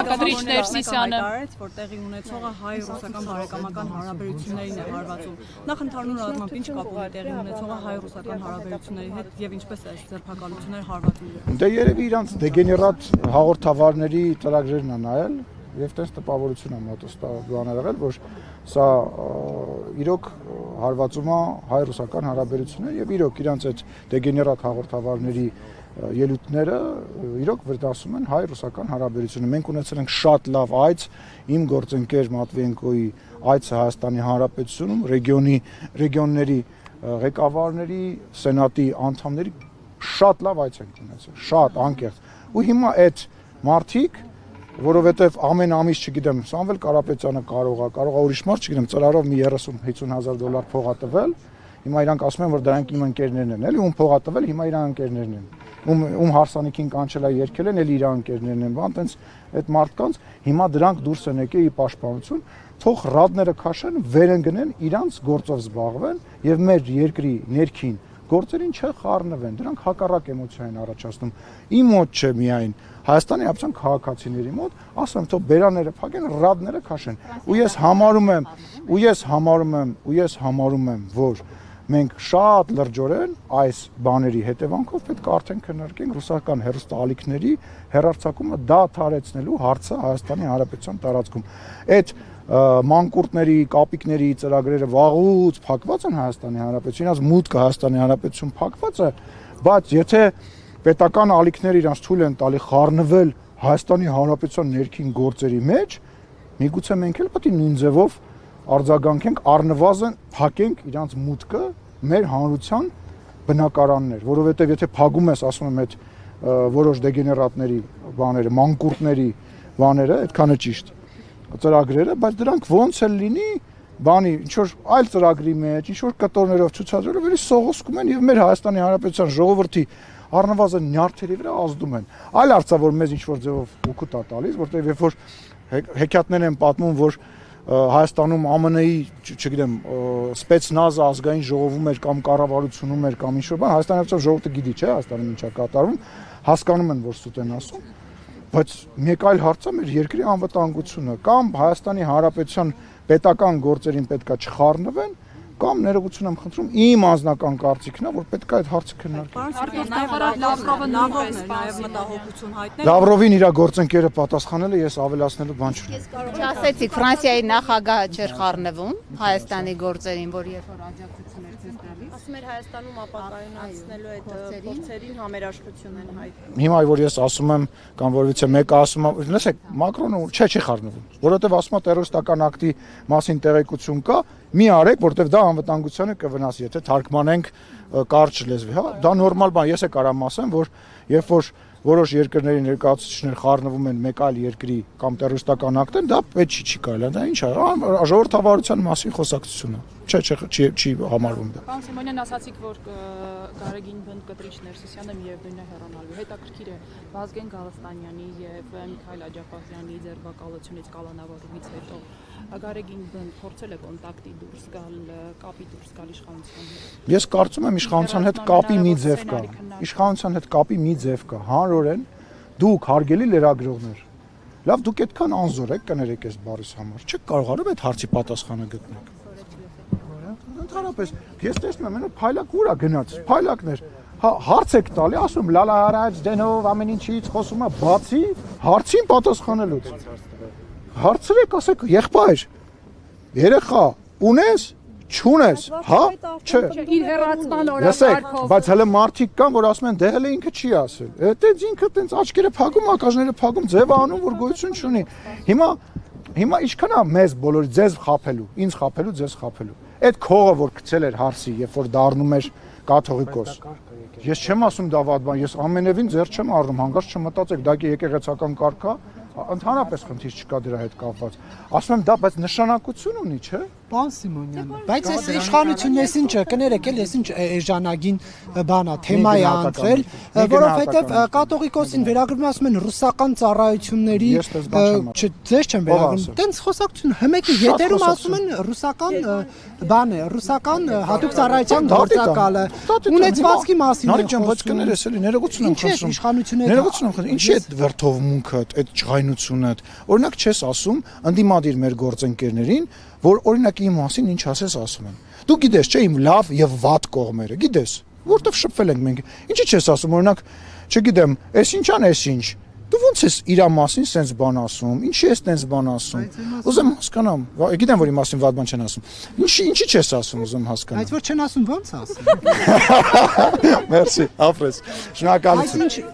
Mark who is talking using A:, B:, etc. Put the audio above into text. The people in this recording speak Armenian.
A: Կտրիչ Ներսիսյանը
B: որ տեղի ունեցողը հայ-ռուսական բարեկամական հարաբերություններին է հարվածում։ Նախ ընդհանուր առմամբ ինչ կապ ունի տեղի ունեցողը հայ-ռուսական հարաբերությունների հետ եւ ինչպես է ձերբակալությունները հարվածում։
C: Դե երևի իրանց դեգեներատ հաղորդավարների ծրագրերն են նայել եւ տես տպավորություն է մոտս բաներ եղել, որ սա իրոք հարվածում է հայ-ռուսական հարաբերություններ եւ իրոք իրանց այդ դեգեներատ հաղորդավարների ելույթները իրոք վրդասում են հայ-ռուսական հարաբերությունը։ Մենք ունեցել ենք շատ լավ այց իմ գործընկեր Մատվիենկոյի այցը Հայաստանի Հանրապետությունում, ռեգիոնների ղեկավարների, սենատի անդամների շատ լավ այց ենք ունեցել, շատ անկեղծ։ Ու հիմա այդ մարդիկ, որովհետև ամեն ամիս, չգիտեմ, Սամվել Կարապետյանը կարող է ուրիշ մարդ, չգիտեմ, ծրարով մի 30-50,000 փող է տվել, հիմա իրանք ասում են, որ դրանք իմ ընկերներն են, էլի ում փող է տվել, հիմա իրան ընկերներն են։ Ում հարսանիքին կանչել է երկել են, էլի իրան ընկերներն են, բան, տենց այդ մարդկանց հիմա դրանք դուրս են եկել ի պաշտպանություն, թող ռադները քաշեն, վեր են գնեն, իրանց գործով զբաղվեն եւ մեր երկրի ներքին գործերին չխառնվեն, դրանք հակառակ էմոցիա են առաջացնում։ Իմ մոտ չէ միայն Հայաստանի Հանրապետության քաղաքացիների մոտ, ասում եմ, թող բերաները փակեն, ռադները քաշեն։ Ու ես համարում եմ, որ մենք շատ լրջորեն այս բաների հետևանքով պետք է արդեն քննարկենք ռուսական հեռուստաալիքների հեռարձակումը դադարեցնելու հարցը Հայաստանի Հանրապետության տարածքում։ Այդ մանկուրտների, կապիկների ծրագրերը վաղուց փակված են Հայաստանի Հանրապետություն, իրանց մուտքը Հայաստանի Հանրապետություն փակված է, բայց եթե պետական ալիքները իրանց թույլ են տալի խառնվել Հայաստանի Հանրապետության ներքին գործերի մեջ, միգուցե մենք էլ պետք է նույն ձևով արձագանքենք, առնվազն փակենք իրանց մուտքը մեր հանրության բնակարաններ, որովհետև եթե փակում ես, ասում եմ, այդ որոշ դեգեներատների բաները, մանկուրտների բաները, այդքանը ճիշտ ծրագրերը, բայց դրանք ոնց էլ լինի, բանի, ինչ որ այլ ծրագրի մեջ, ինչ որ կտորներով ցուցադրելով, էլի սողոսկում են եւ մեր Հայաստանի Հանրապետության ժողովրդի առնվազն նյարդերի վրա ազդում են։ Այլ արծա որ մեզ ինչ որ ձևով օգուտ է տալիս, որտեղ երբ որ հեքիաթներ են պատմում, որ Հայաստանում ԱՄՆ-ի, չգիտեմ, սպեցնազը ազգային ժողովում էր կամ կառավարությունում էր կամ ինչ որ բան, Հայաստանի Հանրապետության ժողովուրդը գիտի, չէ, Հայաստանում ինչա կատարվում, հասկանում են, որ սուտ են ասում, բայց մեկ այլ հարց է մեր երկրի անվտանգությունը, կամ Հայաստանի Հանրապետության պետական գործերին պետքա չխառնվեն, կամ ներողություն եմ խնդրում, իմ անձնական կարծիքն է, որ պետք է այդ հարցը քննարկել։ Լավրովին իր գործընկերը պատասխանել է, ես ավելացնելու բան չունեմ։
D: Ասեցիք, Ֆրանսիայի նախագահը չէր խառնվում Հայաստանի գործերին, որ երբ որ աջակցություններ ցույց տալիս, ասում էր Հայաստանում ապակայունացնելու այդ փորձերին համերաշխություն են հայտնում։
C: Հիմա որ ես ասում եմ, կամ որևիցե մեկը ասում է, լսեք, Մակրոնը չի խառնվում, որովհետև ասում է տերորիստական ակտի մասին տեղեկություն կա, մի արեք, որտեվ դա անվտանգությանը կվնասի, եթե թարգմանենք կարճ լեզվի, հա, դա նորմալ բան, ես կարամ ասեմ, որ երբ որ որոշ երկրների ներկայացուցիչներ խառնվում են մեկ այլ երկրի կամ տերորիստական ակտեն, դա պետք չի կարելի, դա ինչ է, ժողովրդավարության մասին խոսակցություն է, չի համարվում դա։
A: Պարոն Սիմոնյան, ասացիք, որ Գարեգին բնդ Կտրիչ Ներսիսյանը միևնույն է հեռանալու, հետաքրքիր է Վազգեն Գալստանյանի եւ Միքայել Աջափահյանի ձերբակալությունից կալանավորումից հետո Գարեգին բնդ փորձել է կոնտակտի դուրս գալ, կապի դուրս գալ իշխանության հետ։
C: Ես կարծում եմ իշխանության հետ կապի մի ձև կա, իշխանության հետ կապի մի ձև կա, հանրորեն դուք հարգելի լրագրողներ, լավ դուք այդքան անզոր եք կներեք այս բառիս համար, չեք կարողանում այդ հարցի պատասխանը գտնեք։ Ընդհանրապես ես տեսնում եմ, փայլակ ուր է գնաց, փայլակներ, հարց եք տալի, ասում լալա հարաց դենով ամեն ինչից խոսում է, բացի հարցին պատասխանելուց։ Հարցրեք, ասեք, եղբայր, երեխա, ունես, չունես, հա, չէ։
A: Իր հեռացման
C: օրակարգով։ Բայց հələ մարդիկ կան, որ ասում են, դե հələ ինքը չի ասել։ Այդտենց ինքը տենց աչքերը փակում, ակաժները փակում, ձև անում, որ գոյություն չունի։ Հիմա ինչքան է մեզ բոլորի ձեզ խափելու, ինձ խափելու, ձեզ խափելու։ Այդ քողը, որ գցել էր հարսի, երբ որ դառնում էր կաթողիկոս։ Ես չեմ ասում դա վատ բան, ես ամենևին ձեռ չեմ առնում, հանկարծ չմտածեք, դա եկեղեցական կարգ է, ընդհանրապես խնդիր չկա դրա հետ կապված։ Ասում եմ դա, բայց նշանակություն ունի, չէ՞։
E: Պարոն Սիմոնյան, բայց այս իշխանությունն էս ինչ է, կներեք էլ, էս ինչ էժանագին բան է, թեմա է անցել, որովհետև կաթողիկոսին վերագրվում ասում են ռուսական ծառայությունների, ձեզ չեմ վերագրում, տենց խոսակցություն, հմեկի հետերում ասում են ռուսական բան է, ռուսական հատուկ ծառայության գործակալը, ունեցվածքի մասին է խոսում։
C: Ոչ կներես էլի, ներողություն եմ խնդրում։ Ներողություն եմ խնդրում, ինչի՞ է վրդովմունքը, այդ կայունությունդ։ Օրինակ չես ասում ընդդիմադիր մեր գործընկերներին, որ օրինակ իմ մասին ինչ ասես ասում են։ Դու գիտես, չէ, իմ լավ եւ վատ կողմերը, գիտես, որտեվ շփվել ենք մենք։ Ինչի՞ չես ասում, օրինակ, չգիտեմ, էս ինչան, էս ինչ։ Դու ո՞նց ես իր մասին սենց բան ասում, ինչի ես տենց բան ասում։ Ուզեմ հասկանամ, գիտեմ, որ իմ մասին վատ բան չեն ասում։ Ինչի չես ասում, ուզեմ հասկանամ։
E: Բայց որ չեն ասում ո՞նց ասում։
C: Մերսի, ապրես։ Շնորհակալություն։
E: Այս ինչ